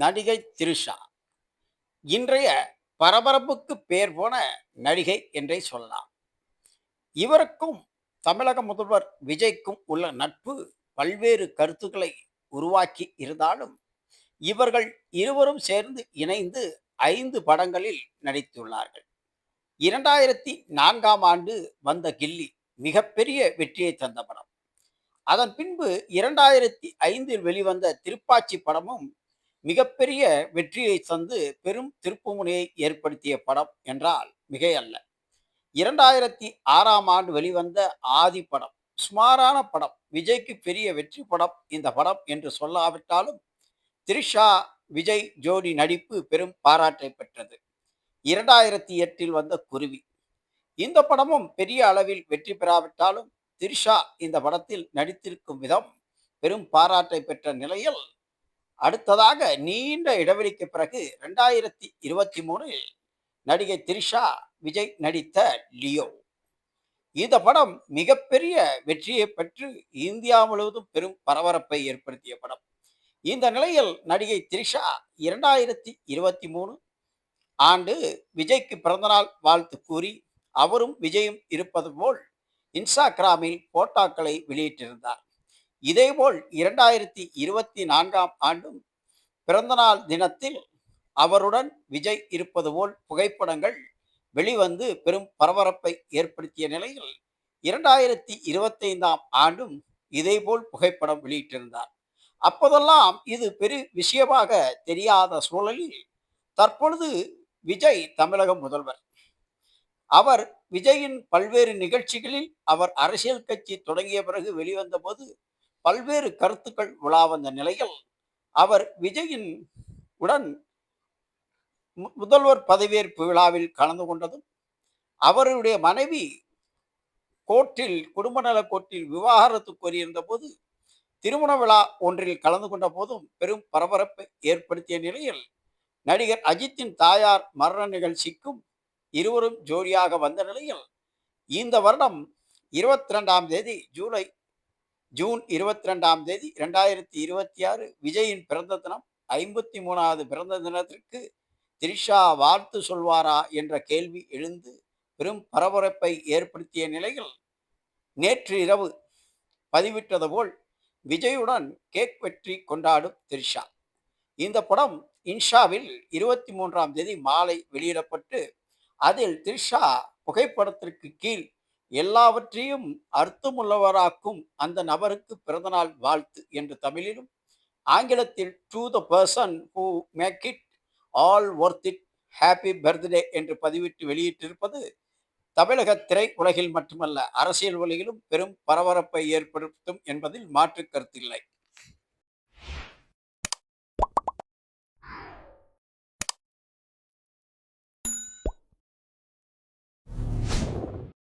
நடிகை த்ரிஷா இன்றைய பரபரப்புக்கு பேர் போன நடிகை என்றே சொல்லலாம். இவருக்கும் தமிழக முதல்வர் விஜய்க்கும் உள்ள நட்பு பல்வேறு கருத்துக்களை உருவாக்கி இருந்தாலும், இவர்கள் இருவரும் சேர்ந்து இணைந்து 5 படங்களில் நடித்துள்ளார்கள். 2004ஆம் ஆண்டு வந்த கில்லி மிகப்பெரிய வெற்றியை தந்த படம். அதன் பின்பு 2005இல் வெளிவந்த திருப்பாச்சி படமும் மிகப்பெரிய வெற்றியை தந்து பெரும் திருப்புமுனையை ஏற்படுத்திய படம் என்றால் மிகையல்ல. 2006ஆம் ஆண்டு வெளிவந்த ஆதி படம் சுமாரான படம். விஜய்க்கு பெரிய வெற்றி படம் இந்த படம் என்று சொல்லாவிட்டாலும், த்ரிஷா விஜய் ஜோடி நடிப்பு பெரும் பாராட்டை பெற்றது. 2008இல் வந்த குருவி இந்த படமும் பெரிய அளவில் வெற்றி பெறாவிட்டாலும், த்ரிஷா இந்த படத்தில் நடித்திருக்கும் விதம் பெரும் பாராட்டை பெற்ற நிலையில், அடுத்ததாக நீண்ட இடைவெளிக்கு பிறகு 2023இல் நடிகை த்ரிஷா விஜய் நடித்த லியோ இந்த படம் மிகப்பெரிய வெற்றியை பெற்று இந்தியா முழுவதும் பெரும் பரபரப்பை ஏற்படுத்திய படம். இந்த நிலையில் நடிகை த்ரிஷா 2023 ஆண்டு விஜய்க்கு பிறந்தநாள் வாழ்த்து கூறி அவரும் விஜயும் இருப்பது போல் இன்ஸ்டாகிராமில் போட்டோக்களை வெளியிட்டிருந்தார். இதேபோல் 2024ஆம் ஆண்டும் பிறந்தநாள் தினத்தில் அவருடன் விஜய் இருப்பது போல் புகைப்படங்கள் வெளிவந்து பெரும் பரபரப்பை ஏற்படுத்திய நிலையில், 2025ஆம் ஆண்டும் இதேபோல் புகைப்படம் வெளியிட்டிருந்தார். அப்போதெல்லாம் இது பெரிய விஷயமாக தெரியாத சூழலில், தற்பொழுது விஜய் தமிழக முதல்வர். அவர் விஜயின் பல்வேறு நிகழ்ச்சிகளில் அவர் அரசியல் கட்சி தொடங்கிய பிறகு வெளிவந்த போது பல்வேறு கருத்துக்கள் உலா வந்த நிலையில், அவர் விஜயின் உடன் முதல்வர் பதவியேற்பு விழாவில் கலந்து கொண்டதும், அவருடைய மனைவி கோர்ட்டில் குடும்ப நல கோர்ட்டில் விவாகரத்து கோரியிருந்த போது திருமண விழா ஒன்றில் கலந்து கொண்ட போதும் பெரும் பரபரப்பை ஏற்படுத்திய நிலையில், நடிகர் அஜித்தின் தாயார் மரண நிகழ்ச்சிக்கும் இருவரும் ஜோடியாக வந்த நிலையில், இந்த வருடம் 22ஆம் தேதி ஜூன் 22ஆம் தேதி 2026 விஜயின் பிறந்த தினம். 53வது பிறந்த தினத்திற்கு த்ரிஷா வாழ்த்து சொல்வாரா என்ற கேள்வி எழுந்து பெரும் பரபரப்பை ஏற்படுத்திய நிலையில், நேற்று இரவு பதிவிட்டது போல் விஜயுடன் கேக் வெற்றி கொண்டாடும் த்ரிஷா. இந்த படம் இன்ஷாவில் 23ஆம் தேதி மாலை வெளியிடப்பட்டு, அதில் த்ரிஷா புகைப்படத்திற்கு கீழ் எல்லாவற்றையும் அர்த்தமுள்ளவராக்கும் அந்த நபருக்கு பிறந்தநாள் வாழ்த்து என்று தமிழிலும், ஆங்கிலத்தில் to the person who make it all worth it happy birthday என்று பதிவிட்டு வெளியிட்டிருப்பது தமிழக திரை உலகில் மட்டுமல்ல அரசியல் உலகிலும் பெரும் பரபரப்பை ஏற்படுத்தும் என்பதில் மாற்று கருத்தில்லை.